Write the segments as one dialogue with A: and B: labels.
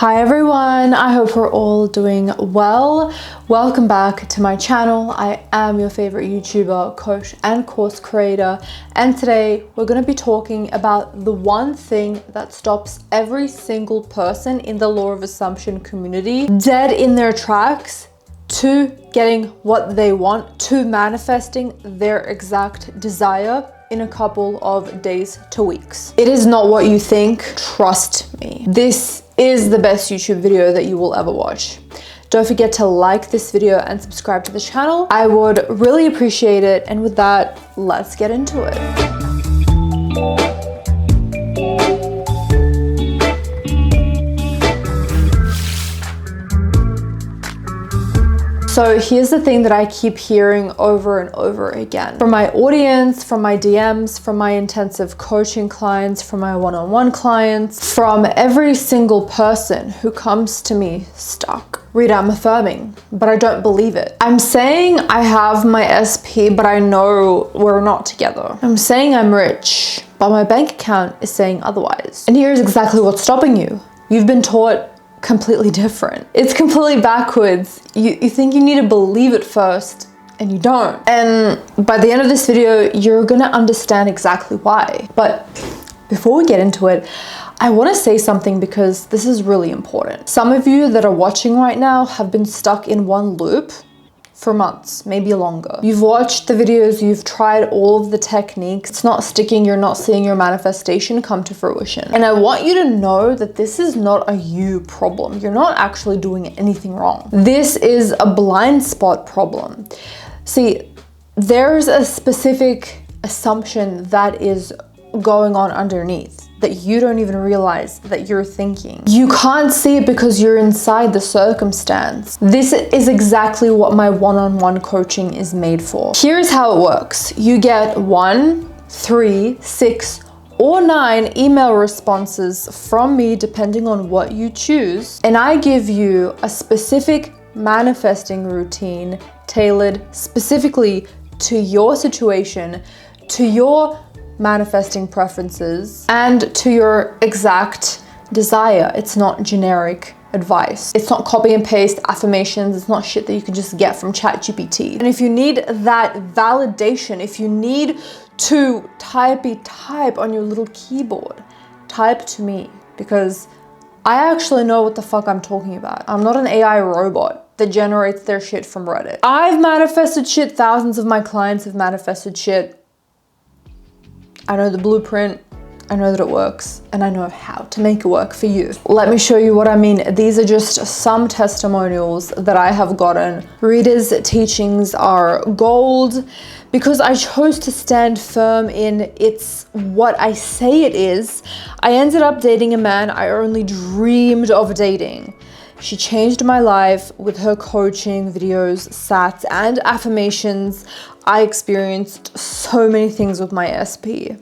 A: Hi everyone, I hope we're all doing well. Welcome back to my channel. I am your favorite YouTuber, coach, and course creator. And today we're going to be talking about the one thing that stops every single person in the law of assumption community dead in their tracks to getting what they want, to manifesting their exact desire in a couple of days to weeks. It is not what you think, trust me. This is the best YouTube video that you will ever watch. Don't forget to like this video and subscribe to the channel. I would really appreciate it. And with that, let's get into it. So here's the thing that I keep hearing over and over again from my audience, from my DMs, from my intensive coaching clients, from my one-on-one clients, from every single person who comes to me stuck. Rita, I'm affirming, but I don't believe it. I'm saying I have my SP, but I know we're not together. I'm saying I'm rich, but my bank account is saying otherwise. And here's exactly what's stopping you. You've been taught completely different. It's completely backwards. You think you need to believe it first and you don't. And by the end of this video, you're gonna understand exactly why. But before we get into it, I wanna say something because this is really important. Some of you that are watching right now have been stuck in one loop for months, maybe longer. You've watched the videos, you've tried all of the techniques, it's not sticking, you're not seeing your manifestation come to fruition. And I want you to know that this is not a you problem. You're not actually doing anything wrong. This is a blind spot problem. See, there's a specific assumption that is going on underneath that you don't even realize that you're thinking. You can't see it because you're inside the circumstance. This is exactly what my one-on-one coaching is made for. Here's how it works. You get 1, 3, 6, or 9 email responses from me depending on what you choose. And I give you a specific manifesting routine tailored specifically to your situation, to your manifesting preferences, and to your exact desire. It's not generic advice. It's not copy and paste affirmations. It's not shit that you can just get from ChatGPT. And if you need that validation, if you need to type on your little keyboard, type to me, because I actually know what the fuck I'm talking about. I'm not an AI robot that generates their shit from Reddit. I've manifested shit. Thousands of my clients have manifested shit. I know the blueprint, I know that it works, and I know how to make it work for you. Let me show you what I mean. These are just some testimonials that I have gotten. Rita's teachings are gold because I chose to stand firm in it's what I say it is. I ended up dating a man I only dreamed of dating. She changed my life with her coaching, videos, sats, and affirmations. I experienced so many things with my SP.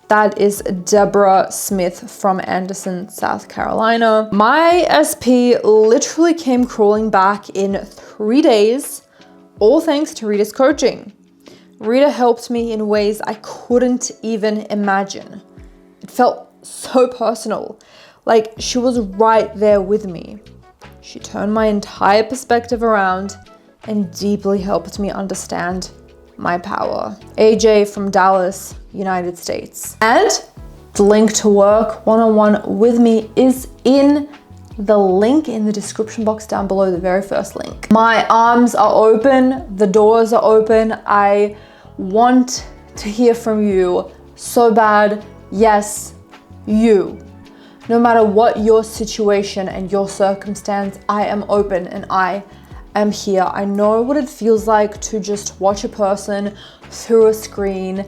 A: That is Deborah Smith from Anderson, South Carolina. My SP literally came crawling back in 3 days, all thanks to Rita's coaching. Rita helped me in ways I couldn't even imagine. It felt so personal, like she was right there with me. She turned my entire perspective around and deeply helped me understand my power. AJ from Dallas, United States. And the link to work one-on-one with me is in the link in the description box down below, the very first link. My arms are open, the doors are open. I want to hear from you so bad. Yes, you. No matter what your situation and your circumstance, I am open and I am here. I know what it feels like to just watch a person through a screen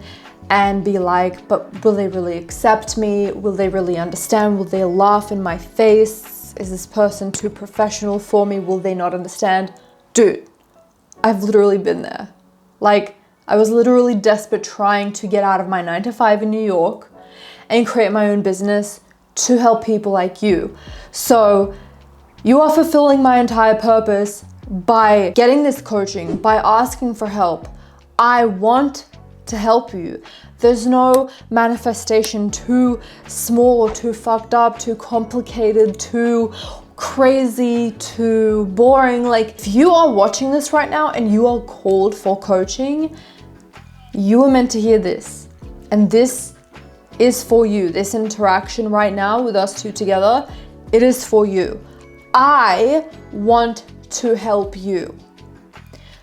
A: and be like, but will they really accept me? Will they really understand? Will they laugh in my face? Is this person too professional for me? Will they not understand? Dude, I've literally been there. Like, I was literally desperate trying to get out of my 9-to-5 in New York and create my own business to help people like you. So you are fulfilling my entire purpose by getting this coaching, by asking for help. I want to help you. There's no manifestation too small or too fucked up, too complicated, too crazy, too boring. Like, if you are watching this right now and you are called for coaching, you are meant to hear this. And this is for you. This interaction right now with us two together, it is for you. I want to help you.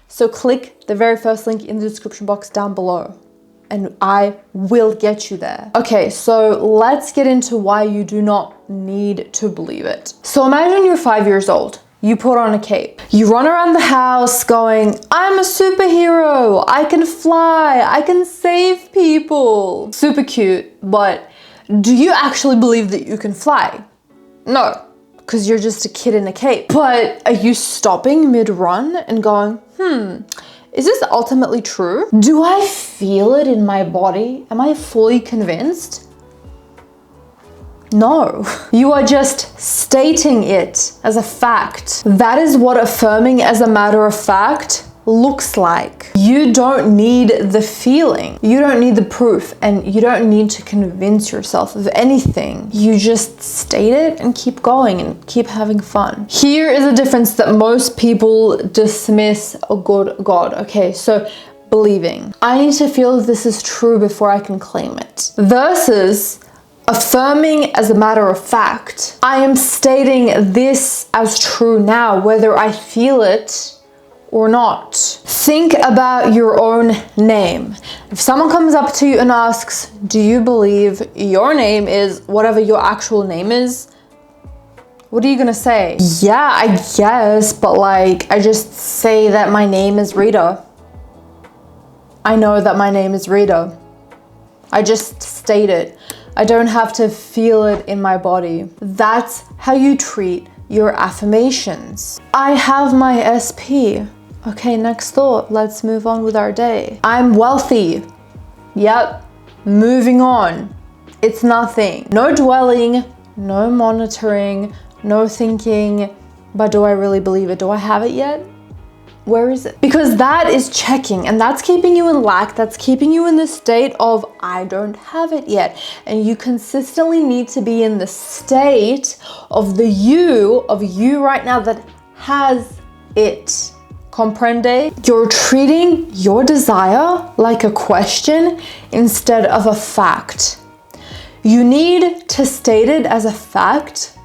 A: So click the very first link in the description box down below and I will get you there. Okay, so let's get into why you do not need to believe it. So imagine you're 5 years old. You put on a cape. You run around the house going, I'm a superhero. I can fly. I can save people. Super cute, but do you actually believe that you can fly? No, because you're just a kid in a cape. But are you stopping mid-run and going, is this ultimately true? Do I feel it in my body? Am I fully convinced? No, you are just stating it as a fact. That is what affirming as a matter of fact looks like. You don't need the feeling. You don't need the proof, and you don't need to convince yourself of anything. You just state it and keep going and keep having fun. Here is a difference that most people dismiss. Oh God. Okay, so believing. I need to feel this is true before I can claim it. Versus affirming as a matter of fact. I am stating this as true now, whether I feel it or not. Think about your own name. If someone comes up to you and asks, do you believe your name is whatever your actual name is? What are you gonna say? Yeah, I guess, but like, I just say that my name is Rita. I know that my name is Rita. I just state it. I don't have to feel it in my body. That's how you treat your affirmations. I have my SP. Okay, next thought. Let's move on with our day. I'm wealthy. Yep, moving on. It's nothing. No dwelling, no monitoring, no thinking, but do I really believe it? Do I have it yet? Where is it? Because that is checking, and that's keeping you in lack. That's keeping you in the state of, I don't have it yet. And you consistently need to be in the state of you right now that has it. Comprende? You're treating your desire like a question instead of a fact. You need to state it as a fact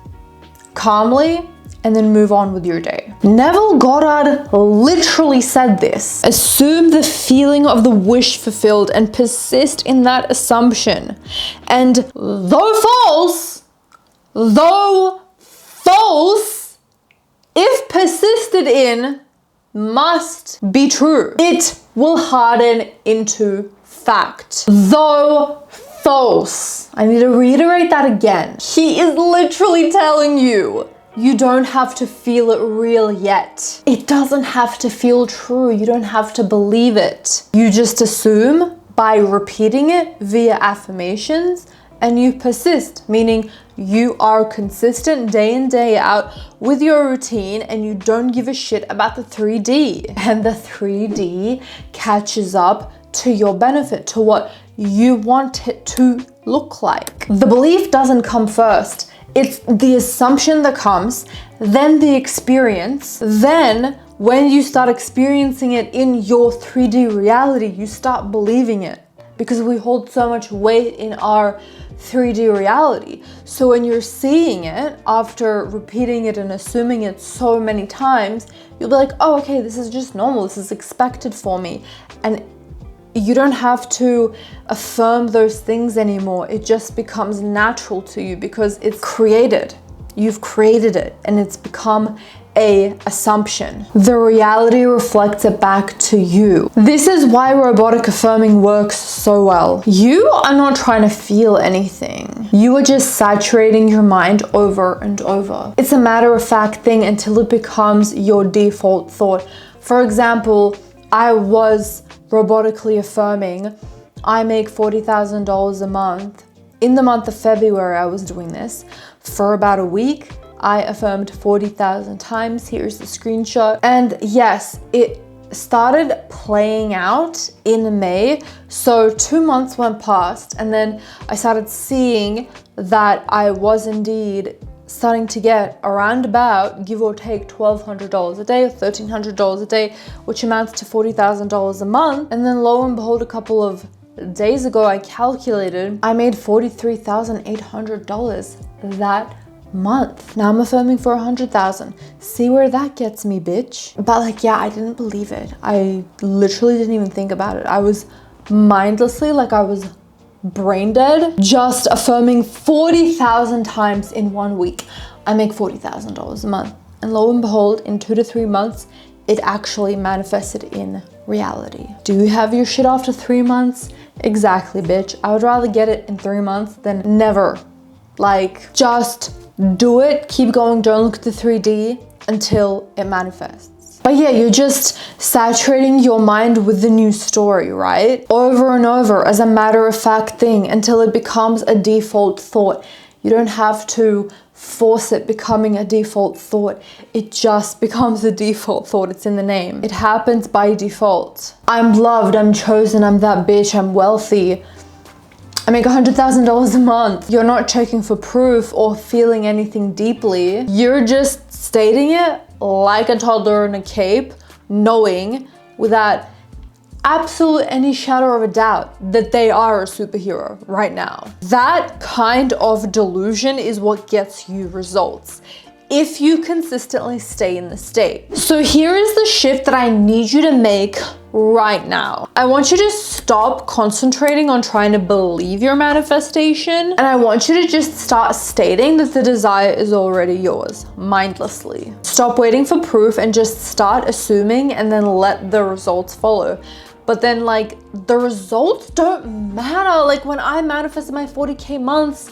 A: calmly and then move on with your day. Neville Goddard literally said this. Assume the feeling of the wish fulfilled and persist in that assumption. And though false, if persisted in, must be true. It will harden into fact. Though false. I need to reiterate that again. He is literally telling you, you don't have to feel it real yet. It doesn't have to feel true. You don't have to believe it. You just assume by repeating it via affirmations, and you persist, meaning you are consistent day in, day out with your routine, and you don't give a shit about the 3D. And the 3D catches up to your benefit, to what you want it to look like. The belief doesn't come first. It's the assumption that comes, then the experience. Then when you start experiencing it in your 3D reality, you start believing it, because we hold so much weight in our 3D reality. So when you're seeing it after repeating it and assuming it so many times, you'll be like, oh, okay, this is just normal. This is expected for me. And you don't have to affirm those things anymore. It just becomes natural to you because it's created. You've created it and it's become a assumption. The reality reflects it back to you. This is why robotic affirming works so well. You are not trying to feel anything. You are just saturating your mind over and over. It's a matter of fact thing until it becomes your default thought. For example, I was robotically affirming, I make $40,000 a month. In the month of February, I was doing this for about a week. I affirmed 40,000 times. Here's the screenshot. And yes, it started playing out in May. So 2 months went past, and then I started seeing that I was indeed starting to get around about, give or take, $1,200 a day or $1,300 a day, which amounts to $40,000 a month. And then lo and behold, a couple of days ago, I calculated, I made $43,800 that month. Now I'm affirming for 100,000. See where that gets me, bitch. But like, yeah, I didn't believe it. I literally didn't even think about it. I was mindlessly, like I was brain dead, just affirming 40,000 times in 1 week. I make $40,000 a month. And lo and behold, in 2 to 3 months, it actually manifested in reality. Do you have your shit after 3 months? Exactly, bitch. I would rather get it in 3 months than never. Like, just do it, keep going, don't look at the 3D until it manifests. But yeah, you're just saturating your mind with the new story, right? Over and over as a matter of fact thing until it becomes a default thought. You don't have to force it becoming a default thought. It just becomes a default thought. It's in the name. It happens by default. I'm loved, I'm chosen, I'm that bitch, I'm wealthy. I make $100,000 a month. You're not checking for proof or feeling anything deeply. You're just stating it like a toddler in a cape, knowing without absolute any shadow of a doubt that they are a superhero right now. That kind of delusion is what gets you results if you consistently stay in the state. So here is the shift that I need you to make right now. I want you to stop concentrating on trying to believe your manifestation, and I want you to just start stating that the desire is already yours, mindlessly. Stop waiting for proof and just start assuming, and then let the results follow. But then like, the results don't matter. Like when I manifested my 40K months,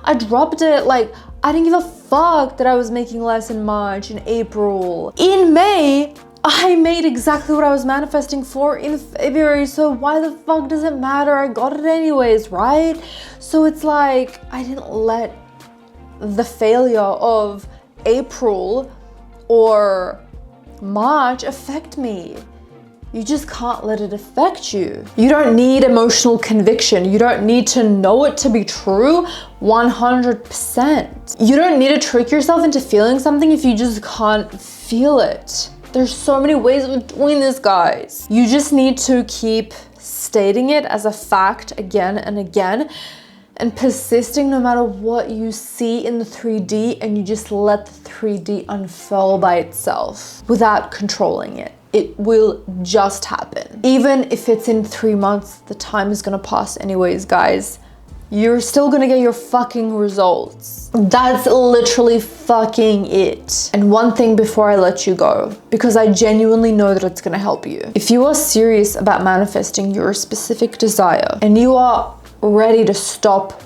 A: I dropped it. Like, I didn't give a fuck that I was making less in March and April. In May, I made exactly what I was manifesting for in February, so why the fuck does it matter? I got it anyways, right? So it's like, I didn't let the failure of April or March affect me. You just can't let it affect you. You don't need emotional conviction. You don't need to know it to be true 100%. You don't need to trick yourself into feeling something if you just can't feel it. There's so many ways of doing this, guys. You just need to keep stating it as a fact again and again, and persisting no matter what you see in the 3D, and you just let the 3D unfurl by itself without controlling it. It will just happen. Even if it's in 3 months, the time is gonna pass anyways, guys. You're still gonna get your fucking results. That's literally fucking it. And one thing before I let you go, because I genuinely know that it's gonna help you. If you are serious about manifesting your specific desire and you are ready to stop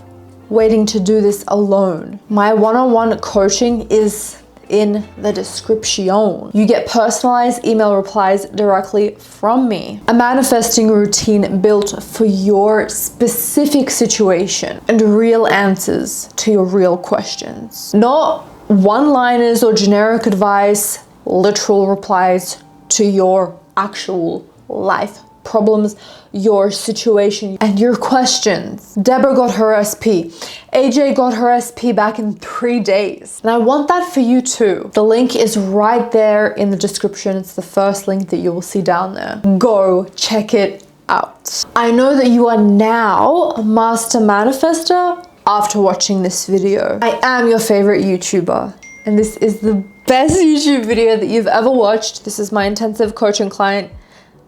A: waiting to do this alone, my one-on-one coaching is in the description. You get personalized email replies directly from me, a manifesting routine built for your specific situation, and real answers to your real questions. Not one-liners or generic advice, literal replies to your actual life problems, your situation, and your questions. Deborah got her SP. AJ got her SP back in 3 days. And I want that for you too. The link is right there in the description. It's the first link that you will see down there. Go check it out. I know that you are now a master manifester after watching this video. I am your favorite YouTuber, and this is the best YouTube video that you've ever watched. This is my intensive coaching client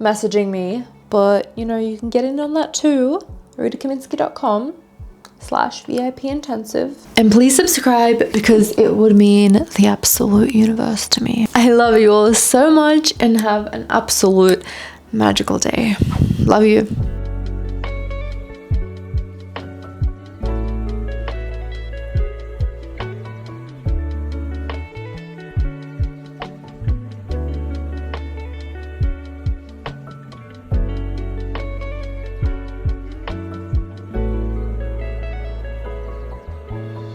A: messaging me, but you know, you can get in on that too. RitaKaminsky.com/VIP intensive. And please subscribe, because it would mean the absolute universe to me. I love you all so much, and have an absolute magical day. Love you.